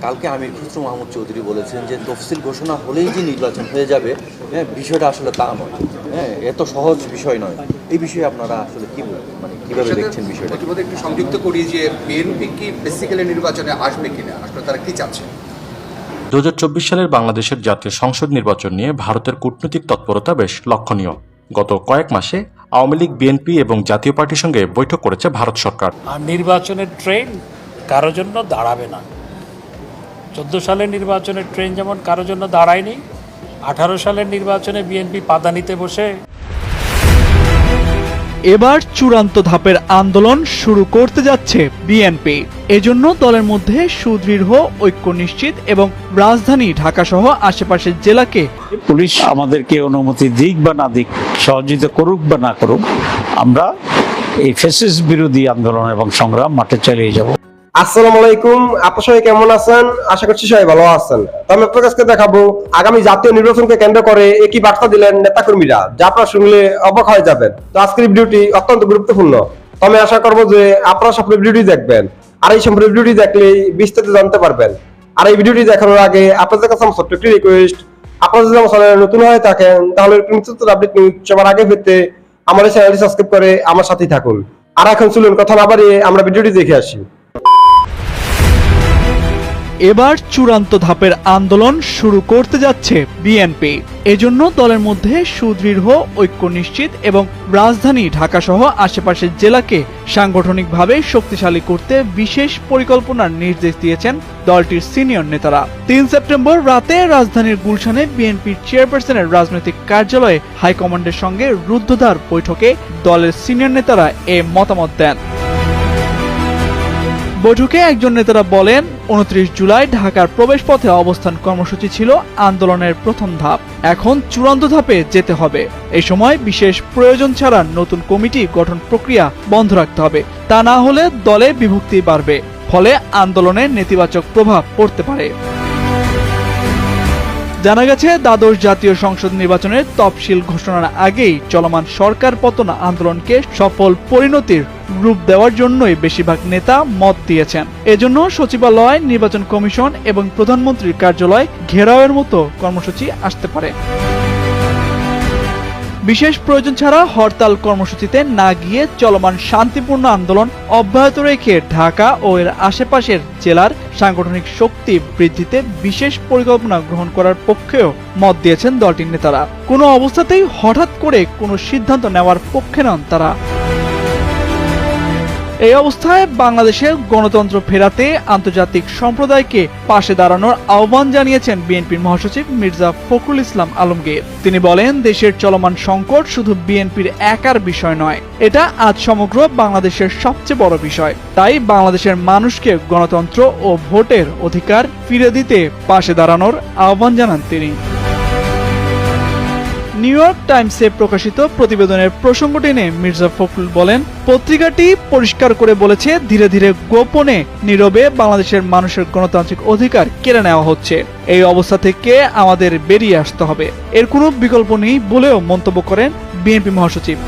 কালকে আমির খসরু মাহমুদ চৌধুরী বলেছেন যে তফসিল ঘোষণা হলেই যে নির্বাচন হয়ে যাবে, হ্যাঁ, বিষয়টা আসলে তা নয়। হ্যাঁ, এত সহজ বিষয় নয়। এই বিষয়ে আপনারা আসলে কি কিভাবে দেখছেন বিষয়টা? প্রতিবাদে একটু সংযুক্ত করি যে বিএনপি কি বেসিক্যালি নির্বাচনে আসবে কিনা, আসলে তারা কি চাচ্ছে? 2024 সালের বাংলাদেশের জাতীয় সংসদ নির্বাচন নিয়ে ভারতের কূটনৈতিক তৎপরতা বেশ লক্ষণীয়। গত কয়েক মাসে আওয়ামী লীগ, বিএনপি এবং জাতীয় পার্টির সঙ্গে বৈঠক করেছে ভারত সরকার। আর নির্বাচনের ট্রেন কারোর জন্য দাঁড়াবে না। 14 সালের নির্বাচনের ট্রেন যেমন কারোর জন্য দাঁড়ায়নি, 18 সালের নির্বাচনে বিএনপি পাদানিতে বসে। এবার চূড়ান্ত ধাপের আন্দোলন শুরু করতে যাচ্ছে বিএনপি। এজন্য দলের মধ্যে সুদৃঢ় ঐক্য নিশ্চিত এবং রাজধানী ঢাকা সহ আশেপাশের জেলাকে পুলিশ আমাদেরকে অনুমতি দিক বা না দিক, সহযোগিতা করুক বা না করুক, আমরা এই ফ্যাসিস্ট বিরোধী আন্দোলন এবং সংগ্রাম মাঠে চালিয়ে যাব। আসসালামু আলাইকুম, আপনারা সবাই কেমন আছেন? আশা করছি সবাই ভালো আছেন। তো আমি আপনাদের কাছে দেখাবো আগামী জাতীয় নির্বাচনকে কেন্দ্র করে একই বার্তা দিলেন নেতাকর্মীরা, যা আপনারা শুনলে অবাক হয়ে যাবেন। তো আজকের ভিডিওটি অত্যন্ত গুরুত্বপূর্ণ। তো আমি আশা করবো যে আপনারা সম্পূর্ণ ভিডিওটি দেখবেন, আর এই সম্পূর্ণ ভিডিওটি দেখলেই বিস্তারিত জানতে পারবেন। আর এই ভিডিওটি দেখানোর আগে আপনাদের কাছে আমার ছোট্ট একটি রিকোয়েস্ট, আপনারা যদি আমার চ্যানেলে নতুন হয়ে থাকেন তাহলে নিত্য আপডেট নিউজ সবার আগে পেতে আমার এই চ্যানেলটি সাবস্ক্রাইব করে আমার সাথেই থাকুন। আর এখন চলুন কথা না বাড়িয়ে আমরা ভিডিওটি দেখে আসি। এবার চূড়ান্ত ধাপের আন্দোলন শুরু করতে যাচ্ছে বিএনপি। এজন্য দলের মধ্যে সুদৃঢ় ঐক্য নিশ্চিত এবং রাজধানী ঢাকা সহ আশেপাশের জেলাকে সাংগঠনিকভাবে শক্তিশালী করতে বিশেষ পরিকল্পনার নির্দেশ দিয়েছেন দলটির সিনিয়র নেতারা। 3 সেপ্টেম্বর রাতে রাজধানীর গুলশানে বিএনপির চেয়ারপারসনের রাজনৈতিক কার্যালয়ে হাইকমান্ডের সঙ্গে রুদ্ধদ্বার বৈঠকে দলের সিনিয়র নেতারা এ মতামত দেন। বৈঠকে একজন নেতারা বলেন, 29 জুলাই ঢাকার প্রবেশপথে অবস্থান কর্মসূচি ছিল আন্দোলনের প্রথম ধাপ, এখন চূড়ান্ত ধাপে যেতে হবে। এই সময় বিশেষ প্রয়োজন ছাড়া নতুন কমিটি গঠন প্রক্রিয়া বন্ধ রাখতে হবে, তা না হলে দলে বিভক্তি বাড়বে, ফলে আন্দোলনের নেতিবাচক প্রভাব পড়তে পারে। জানা গেছে, দ্বাদশ জাতীয় সংসদ নির্বাচনের তফসিল ঘোষণার আগেই চলমান সরকার পতন আন্দোলনকে সফল পরিণতির রূপ দেওয়ার জন্যই বেশিরভাগ নেতা মত দিয়েছেন। এজন্য সচিবালয়, নির্বাচন কমিশন এবং প্রধানমন্ত্রীর কার্যালয় ঘেরাওয়ের মতো কর্মসূচি আসতে পারে। বিশেষ প্রয়োজন ছাড়া হরতাল কর্মসূচিতে না গিয়ে চলমান শান্তিপূর্ণ আন্দোলন অব্যাহত রেখে ঢাকা ও এর আশেপাশের জেলার সাংগঠনিক শক্তি বৃদ্ধিতে বিশেষ পরিকল্পনা গ্রহণ করার পক্ষেও মত দিয়েছেন দলটির নেতারা। কোনো অবস্থাতেই হঠাৎ করে কোনো সিদ্ধান্ত নেওয়ার পক্ষে নন তারা। এই অবস্থায় বাংলাদেশের গণতন্ত্র ফেরাতে আন্তর্জাতিক সম্প্রদায়কে পাশে দাঁড়ানোর আহ্বান জানিয়েছেন বিএনপির মহাসচিব মির্জা ফখরুল ইসলাম আলমগীর। তিনি বলেন, দেশের চলমান সংকট শুধু বিএনপির একার বিষয় নয়, এটা আজ সমগ্র বাংলাদেশের সবচেয়ে বড় বিষয়। তাই বাংলাদেশের মানুষকে গণতন্ত্র ও ভোটের অধিকার ফিরে দিতে পাশে দাঁড়ানোর আহ্বান জানান তিনি। নিউ ইয়র্ক টাইমসে প্রকাশিত প্রতিবেদনের প্রসঙ্গ টেনে মির্জা ফখরুল বলেন, পত্রিকাটি পরিষ্কার করে বলেছে, ধীরে ধীরে গোপনে নীরবে বাংলাদেশের মানুষের গণতান্ত্রিক অধিকার কেড়ে নেওয়া হচ্ছে। এই অবস্থা থেকে আমাদের বেরিয়ে আসতে হবে, এর কোনো বিকল্প নেই বলেও মন্তব্য করেন বিএনপি মহাসচিব।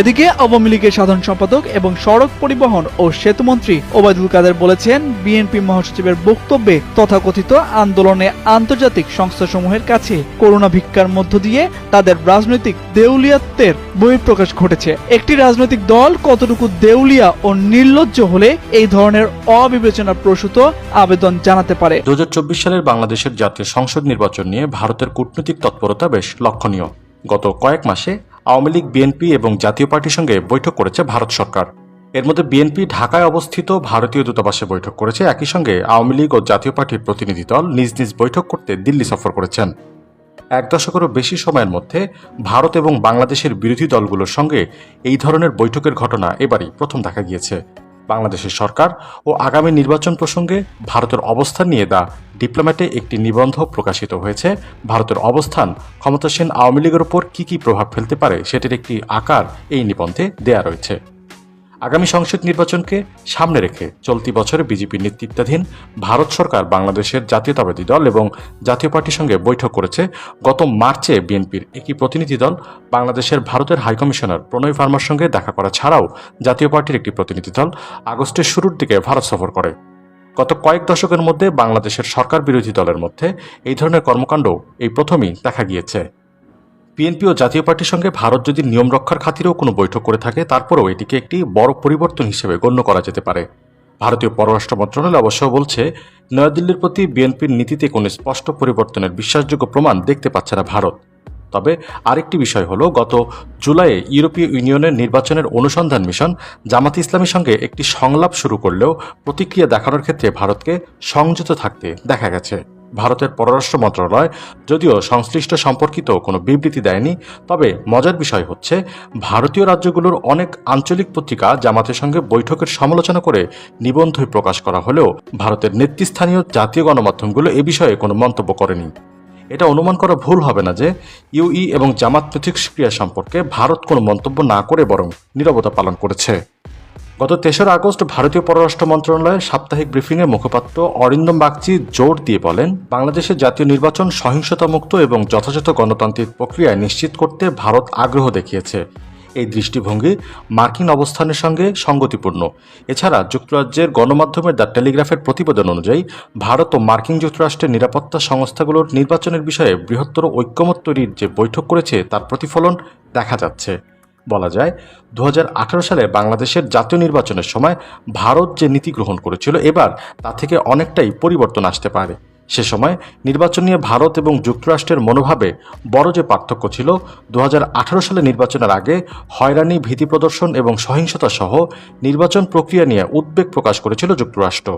এদিকে আওয়ামী লীগের সাধারণ সম্পাদক এবং সড়ক পরিবহন ও সেতুমন্ত্রী ওবায়দুল কাদের বলেছেন, বিএনপি মহাসচিবের বক্তব্যে তথাকথিত আন্দোলনে আন্তর্জাতিক সংস্থাসমূহের কাছে করুণা ভিক্ষার মধ্য দিয়ে তাদের রাজনৈতিক দেউলিয়াত্বের বহিঃপ্রকাশ ঘটেছে। একটি রাজনৈতিক দল কতটুকু দেউলিয়া ও নির্লজ্জ হলে এই ধরনের অবিবেচনা প্রসূত আবেদন জানাতে পারে। 2024 সালের বাংলাদেশের জাতীয় সংসদ নির্বাচন নিয়ে ভারতের কূটনৈতিক তৎপরতা বেশ লক্ষণীয়। গত কয়েক মাসে আওয়ামী লীগ, বিএনপি এবং জাতীয় পার্টির সঙ্গে বৈঠক করেছে ভারত সরকার। এর মধ্যে বিএনপি ঢাকায় অবস্থিত ভারতীয় দূতাবাসে বৈঠক করেছে। একই সঙ্গে আওয়ামী লীগ ও জাতীয় পার্টির প্রতিনিধি দল নিজ নিজ বৈঠক করতে দিল্লি সফর করেছেন। 1 দশকেরও বেশি সময়ের মধ্যে ভারত এবং বাংলাদেশের বিরোধী দলগুলোর সঙ্গে এই ধরনের বৈঠকের ঘটনা এবারই প্রথম দেখা গিয়েছে। বাংলাদেশের সরকার ও আগামী নির্বাচন প্রসঙ্গে ভারতের অবস্থান নিয়ে দ্য ডিপ্লোম্যাটে একটি নিবন্ধ প্রকাশিত হয়েছে। ভারতের অবস্থান ক্ষমতাসীন আওয়ামী লীগের উপর কী প্রভাব ফেলতে পারে সেটির একটি আকার এই নিবন্ধে দেয়া রয়েছে। আগামী সংসদ নির্বাচনকে সামনে রেখে চলতি বছরে বিজেপি নেতৃত্বাধীন ভারত সরকার বাংলাদেশের জাতীয়তাবাদী দল এবং জাতীয় পার্টির সঙ্গে বৈঠক করেছে। গত মার্চে বিএনপির একই প্রতিনিধি দল বাংলাদেশের ভারতের হাইকমিশনার প্রণয় ভার্মার সঙ্গে দেখা করা ছাড়াও জাতীয় পার্টির একটি প্রতিনিধি দল আগস্টের শুরুর দিকে ভারত সফর করে। গত কয়েক দশকের মধ্যে বাংলাদেশের সরকার বিরোধী দলের মধ্যে এই ধরনের কর্মকাণ্ড এই প্রথমেই দেখা গিয়েছে। বিএনপি ও জাতীয় পার্টির সঙ্গে ভারত যদি নিয়ম রক্ষার খাতিরেও কোনো বৈঠক করে থাকে, তারপরেও এটিকে একটি বড় পরিবর্তন হিসেবে গণ্য করা যেতে পারে। ভারতীয় পররাষ্ট্র মন্ত্রণালয় অবশ্য বলছে, নয়াদিল্লির প্রতি বিএনপির নীতিতে কোনো স্পষ্ট পরিবর্তনের বিশ্বাসযোগ্য প্রমাণ দেখতে পাচ্ছে না ভারত। তবে আরেকটি বিষয় হলো, গত জুলাইয়ে ইউরোপীয় ইউনিয়নের নির্বাচনের অনুসন্ধান মিশন জামাতে ইসলামীর সঙ্গে একটি সংলাপ শুরু করলেও প্রতিক্রিয়া দেখানোর ক্ষেত্রে ভারতকে সংযত থাকতে দেখা গেছে। ভারতের পররাষ্ট্র মন্ত্রণালয় যদিও সংশ্লিষ্ট সম্পর্কিত কোনো বিবৃতি দেয়নি, তবে মজার বিষয় হচ্ছে ভারতীয় রাজ্যগুলোর অনেক আঞ্চলিক পত্রিকা জামাতের সঙ্গে বৈঠকের সমালোচনা করে নিবন্ধই প্রকাশ করা হলেও ভারতের নেতৃস্থানীয় জাতীয় গণমাধ্যমগুলো এ বিষয়ে কোনো মন্তব্য করেনি। এটা অনুমান করা ভুল হবে না যে ইউই এবং জামাত মিথস্ক্রিয়া সম্পর্কে ভারত কোনো মন্তব্য না করে বরং নীরবতা পালন করেছে। গত 3 আগস্ট ভারতীয় পররাষ্ট্র মন্ত্রণালয়ের সাপ্তাহিক ব্রিফিংয়ে মুখপাত্র অরিন্দম বাগচি জোর দিয়ে বলেন, বাংলাদেশের জাতীয় নির্বাচন সহিংসতামুক্ত এবং যথাযথ গণতান্ত্রিক প্রক্রিয়ায় নিশ্চিত করতে ভারত আগ্রহ দেখিয়েছে। এই দৃষ্টিভঙ্গি মার্কিন অবস্থানের সঙ্গে সঙ্গতিপূর্ণ। এছাড়া যুক্তরাজ্যের গণমাধ্যমের দ্য টেলিগ্রাফের প্রতিবেদন অনুযায়ী ভারত ও মার্কিন যুক্তরাষ্ট্রের নিরাপত্তা সংস্থাগুলোর নির্বাচনের বিষয়ে বৃহত্তর ঐক্যমত তৈরির যে বৈঠক করেছে তার প্রতিফলন দেখা যাচ্ছে। বলা যায়, 2018 সালে বাংলাদেশের জাতীয় নির্বাচনের সময় ভারত যে নীতি গ্রহণ করেছিল, এবার তা থেকে অনেকটাই পরিবর্তন আসতে পারে। সে সময় নির্বাচন নিয়ে ভারত এবং যুক্তরাষ্ট্রের মনোভাবে বড় যে পার্থক্য ছিল, 2018 সালে নির্বাচনের আগে হয়রানি, ভীতি প্রদর্শন এবং সহিংসতা সহ নির্বাচন প্রক্রিয়া নিয়ে উদ্বেগ প্রকাশ করেছিল যুক্তরাষ্ট্র।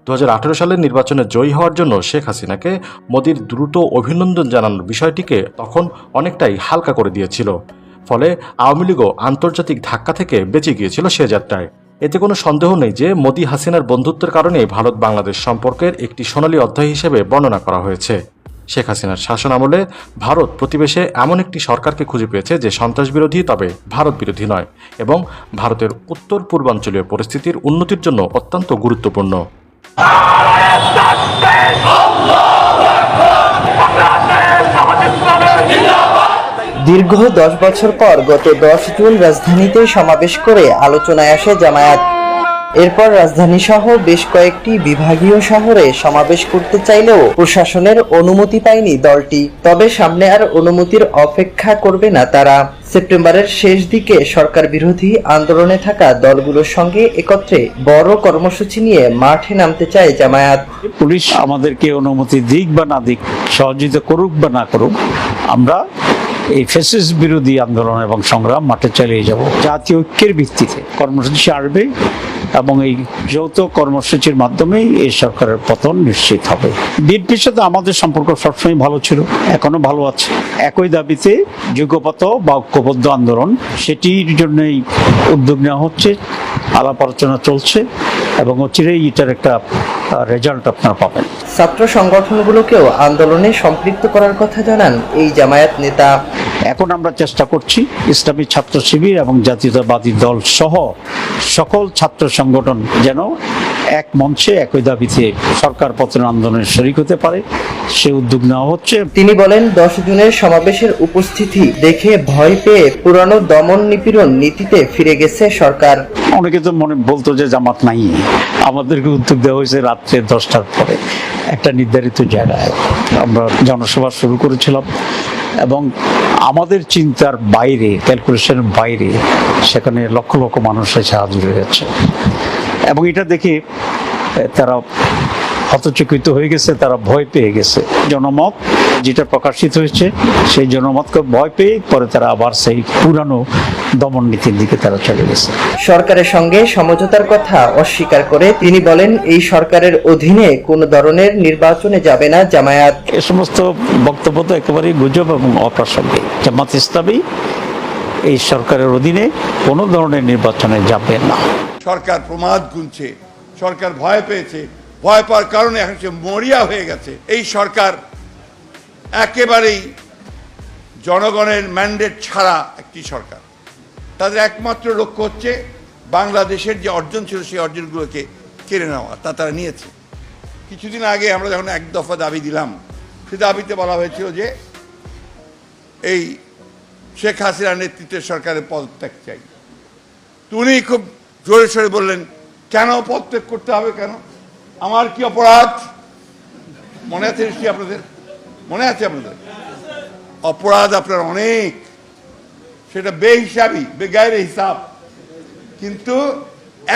2018 সালের নির্বাচনে জয়ী হওয়ার জন্য শেখ হাসিনাকে মোদির দ্রুত অভিনন্দন জানানোর বিষয়টিকে তখন অনেকটাই হালকা করে দিয়েছিল। ফলে আওয়ামী লীগও আন্তর্জাতিক ধাক্কা থেকে বেঁচে গিয়েছিল সে যাত্রায়। এতে কোনো সন্দেহ নেই যে মোদি হাসিনার বন্ধুত্বের কারণে ভারত বাংলাদেশ সম্পর্কের একটি সোনালী অধ্যায় হিসেবে বর্ণনা করা হয়েছে। শেখ হাসিনার শাসন আমলে ভারত প্রতিবেশে এমন একটি সরকারকে খুঁজে পেয়েছে যে সন্ত্রাস বিরোধী, তবে ভারত বিরোধী নয়, এবং ভারতের উত্তর পূর্বাঞ্চলীয় পরিস্থিতির উন্নতির জন্য অত্যন্ত গুরুত্বপূর্ণ। দীর্ঘ 10 বছর পর গত 10 জুন রাজধানীতে সমাবেশ করে আলোচনায় আসে জামায়াত। এরপর রাজধানী সহ বেশ কয়েকটি বিভাগীয় শহরে সমাবেশ করতে চাইলেও প্রশাসনের অনুমতি পায়নি দলটি। তবে সামনে আর অনুমতির অপেক্ষা করবে না তারা। সেপ্টেম্বরের শেষ দিকে সরকার বিরোধী আন্দোলনে থাকা দলগুলোর সঙ্গে একত্রে বড় কর্মসূচি নিয়ে মাঠে নামতে চায় জামায়াত। পুলিশ আমাদেরকে অনুমতি দিক বা না দিক, সহযোগিতা করুক বা না করুক, আমরা এই ফ্যাসিস্ট বিরোধী আন্দোলন এবং সংগ্রাম মাঠে চালিয়ে যাব। জাতীয় ঐক্যের ভিত্তিতে কর্মসূচি আসবে এবং এই যৌথ কর্মসূচির মাধ্যমেই এই সরকারের পতন নিশ্চিত হবে। বিএনপির সাথে আমাদের সম্পর্ক সবসময় ভালো ছিল, এখনো ভালো আছে। একই দাবিতে যুগপত বা ঐক্যবদ্ধ আন্দোলন, সেটির জন্যই উদ্যোগ নেওয়া হচ্ছে, আলাপ আলোচনা চলছে এবং অচিরেই এটার একটা রেজাল্ট আপনারা পাবেন। ছাত্র সংগঠনগুলোকেও আন্দোলনে সম্পৃক্ত করার কথা জানান এই জামায়াত নেতা। এখন আমরা চেষ্টা করছি ইসলামী ছাত্র শিবির এবং জাতীয়তাবাদী দল সহ সকল ছাত্র সংগঠন যেন এক মঞ্চে একই দাবিতে সরকার পতন আন্দোলনে শরিক হতে পারে, সে উদ্যোগ নেওয়া হচ্ছে। তিনি বলেন, 10 জুনের সমাবেশের উপস্থিতি দেখে ভয় পেয়ে পুরানো দমন নিপীড়ন নীতিতে ফিরে গেছে সরকার। অনেকে তো মনে বলতো যে জামাত নাই, আমাদেরকে উদ্যোগ দেওয়া হয়েছে রাত্রে 10টার পরে একটা নির্ধারিত জায়গায় আমরা জনসভা শুরু করেছিলাম এবং আমাদের চিন্তার বাইরে, ক্যালকুলেশনের বাইরে সেখানে লক্ষ লক্ষ মানুষ এসে হাজির হয়েছে এবং এটা দেখে তারা হতচকিত হয়ে গেছে, তারা ভয় পেয়ে গেছে। জনমত যেটা প্রকাশিত হয়েছে সেই জনমতকে ভয় পেয়ে পরে তারা আবার সেই পুরানো দমন নীতির দিকে তারা চলে গেছে। সরকারের সঙ্গে সমঝোতার কথা অস্বীকার করে তিনি বলেন, এই সরকারের অধীনে কোনো ধরনের নির্বাচনে যাবে না জামায়াত। এ সমস্ত বক্তব্য তো একেবারেই গুজব এবং অপ্রাসঙ্গিক। জামাত ইসলামী এই সরকারের অধীনে কোনো ধরনের নির্বাচনে যাবে না। সরকার প্রমাদ গুনছে, সরকার ভয় পেয়েছে, ভয় পাওয়ার কারণে এখন সে মরিয়া হয়ে গেছে। এই সরকার একেবারেই জনগণের ম্যান্ডেট ছাড়া একটি সরকার। তাদের একমাত্র লক্ষ্য হচ্ছে বাংলাদেশের যে অর্জন ছিল সেই অর্জনগুলোকে কেড়ে নেওয়া, তা তারা নিয়েছে। কিছুদিন আগে আমরা যখন এক দফা দাবি দিলাম, সে দাবিতে বলা হয়েছিল যে এই শেখ হাসিনার নেতৃত্বের সরকারের পদত্যাগ চাই। তো উনি খুব জোরে সোরে বললেন, কেন পদত্যাগ করতে হবে, কেন আমার কি অপরাধ মনে আছে নিশ্চয়ই আপনাদের? মনে আছে আপনাদের? অপরাধ আপনার অনেক, সেটা বেহিসাবি, বেগায়ের হিসাব। কিন্তু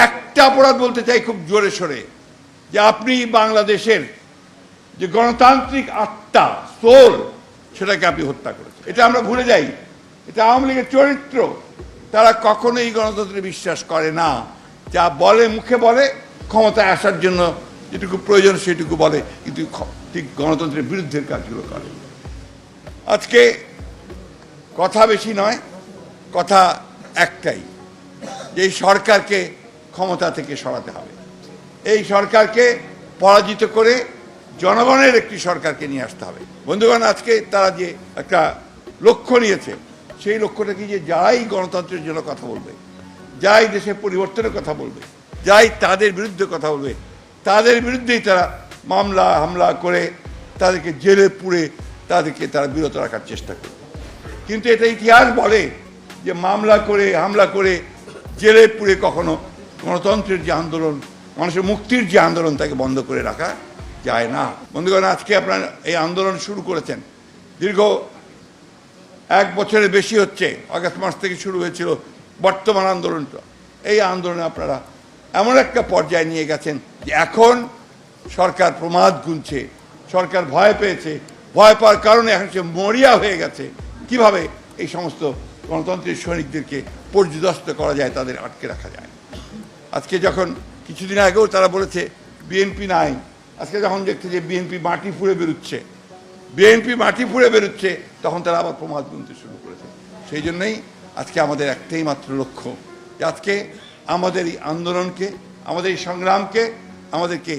একটা অপরাধ বলতে চাই খুব জোরে সোরে, যে আপনি বাংলাদেশের যে গণতান্ত্রিক আত্মা, সোল, সেটাকে আপনি হত্যা করেছেন। এটা আমরা ভুলে যাই। এটা আওয়ামী লীগের চরিত্র। তারা কখনোই গণতন্ত্রে বিশ্বাস করে না। যা বলে, মুখে বলে, ক্ষমতায় আসার জন্য যেটুকু প্রয়োজন সেটুকু বলে, কিন্তু ঠিক গণতন্ত্রের বিরুদ্ধের কাজগুলো করে। আজকে কথা বেশি নয়, কথা একটাই, যে এই সরকারকে ক্ষমতা থেকে সরাতে হবে। এই সরকারকে পরাজিত করে জনগণের একটি সরকারকে নিয়ে আসতে হবে। বন্ধুগণ, আজকে তারা যে একটা লক্ষ্য নিয়েছে, সেই লক্ষ্যটা কি, যে যাই গণতন্ত্রের জন্য কথা বলবে, যাই দেশের পরিবর্তনের কথা বলবে, যাই তাদের বিরুদ্ধে কথা বলবে, তাদের বিরুদ্ধেই তারা মামলা হামলা করে তাদেরকে জেলে পুরে তাদেরকে তারা বিরত রাখার চেষ্টা করবে। কিন্তু এটা ইতিহাস বলে যে মামলা করে, হামলা করে, জেলে পুরে কখনো গণতন্ত্রের যে আন্দোলন, মানুষের মুক্তির যে আন্দোলন, তাকে বন্ধ করে রাখা যায় না। বন্ধুগণ, আজকে আপনারা এই আন্দোলন শুরু করেছেন, দীর্ঘ 1 বছরের বেশি হচ্ছে, আগস্ট মাস থেকে শুরু হয়েছিল বর্তমান আন্দোলনটা। এই আন্দোলনে আপনারা এমন একটা পর্যায়ে নিয়ে গেছেন যে এখন সরকার প্রমাদ গুনছে, সরকার ভয় পেয়েছে, ভয় পাওয়ার কারণে এখন সে মরিয়া হয়ে গেছে। কিভাবে এই সমস্ত গণতন্ত্রের সৈনিকদেরকে পর্যদস্ত করা যায়, তাদের আটকে রাখা যায়। আজকে যখন কিছুদিন আগেও তারা বলেছে বিএনপি নাই, আজকে যখন দেখছে যে বিএনপি মাটি ফুঁড়ে বেরোচ্ছে, তখন তারা আবার প্রমাদ গুনতে শুরু করেছে। সেই জন্যই আজকে আমাদের একটাই মাত্র লক্ষ্য, যে আজকে আমাদের এই আন্দোলনকে, আমাদের এই সংগ্রামকে আমাদেরকে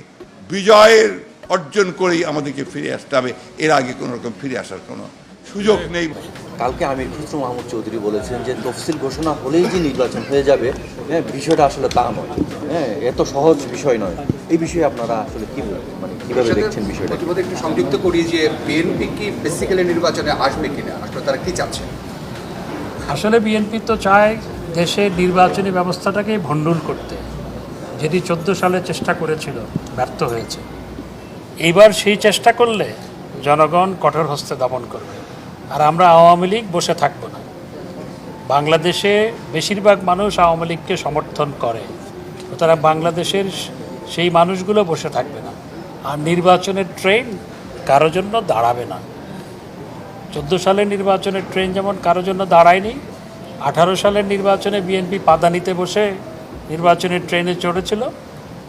বিজয়ের অর্জন করেই আমাদেরকে ফিরে আসতে হবে। এর আগে কোনো রকম ফিরে আসার কোনো সুযোগ নেই। কালকে আমির খসরু মাহমুদ চৌধুরী বলেছেন যে তফসিল ঘোষণা হলেই যে নির্বাচন হয়ে যাবে, বিষয়টা আসলে তা নয়। এত সহজ বিষয় নয়। এই বিষয়ে আপনারা আসলে কি বলবেন, মানে কিভাবে দেখছেন বিষয়টা? প্রতিবাদে একটু সংযুক্ত করি যে বিএনপি কি বেসিক্যালি নির্বাচনে আসবে কিনা, আসলে তারা কি চাচ্ছে? আসলে বিএনপি তো চায় দেশের নির্বাচনী ব্যবস্থাটাকে ভণ্ডুল করতে, যেটি 14 সালে চেষ্টা করেছিল, ব্যর্থ হয়েছে। এইবার সেই চেষ্টা করলে জনগণ কঠোর হস্তে দমন করবে, আর আমরা আওয়ামী লীগ বসে থাকব না। বাংলাদেশে বেশিরভাগ মানুষ আওয়ামী লীগকে সমর্থন করে, তারা বাংলাদেশের সেই মানুষগুলো বসে থাকবে না। আর নির্বাচনের ট্রেন কারো জন্য দাঁড়াবে না। 14 সালের নির্বাচনের ট্রেন যেমন কারো জন্য দাঁড়ায়নি, 18 সালের নির্বাচনে বিএনপি পাদানিতে বসে নির্বাচনের ট্রেনে চড়েছিল।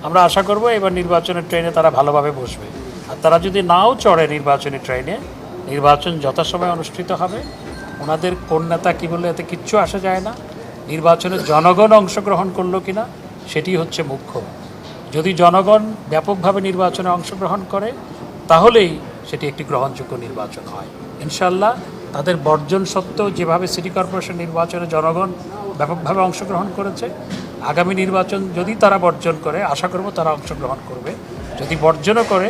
আমরা আশা করব এবার নির্বাচনের ট্রেনে তারা ভালোভাবে বসবে। আর তারা যদি নাও চড়ে নির্বাচনী ট্রেনে, নির্বাচন যথাসময়ে অনুষ্ঠিত হবে। ওনাদের কোন নেতা কী বলে এতে কিচ্ছু আসা যায় না। নির্বাচনে জনগণ অংশগ্রহণ করলো কিনা সেটি হচ্ছে মুখ্য। যদি জনগণ ব্যাপকভাবে নির্বাচনে অংশগ্রহণ করে, তাহলেই সেটি একটি গ্রহণযোগ্য নির্বাচন হয়। ইনশাল্লাহ তাদের বর্জন সত্ত্বেও যেভাবে সিটি কর্পোরেশন নির্বাচনে জনগণ ব্যাপকভাবে অংশগ্রহণ করেছে, আগামী নির্বাচন যদি তারা বর্জন করে, আশা করব তারা অংশগ্রহণ করবে। যদি বর্জনও করে,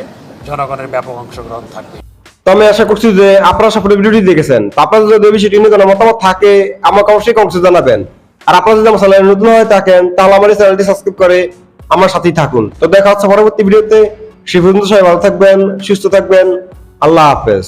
জনগণের ব্যাপক অংশগ্রহণ থাকবে। তো আমি আশা করছি যে আপনারা সব ভিডিওটি দেখেছেন। তো আপনাদের যদি বিষয়টি নিয়ে কোনো মতামত থাকে, আমাকে অবশ্যই কমেন্টে জানাবেন। আর আপনারা যদি আমার চ্যানেলে নতুন হয়ে থাকেন, তাহলে আমার এই চ্যানেলটি সাবস্ক্রাইব করে আমার সাথেই থাকুন। তো দেখা হচ্ছে পরবর্তী ভিডিওতে। সে পর্যন্ত সবাই ভালো থাকবেন, সুস্থ থাকবেন। আল্লাহ হাফেজ।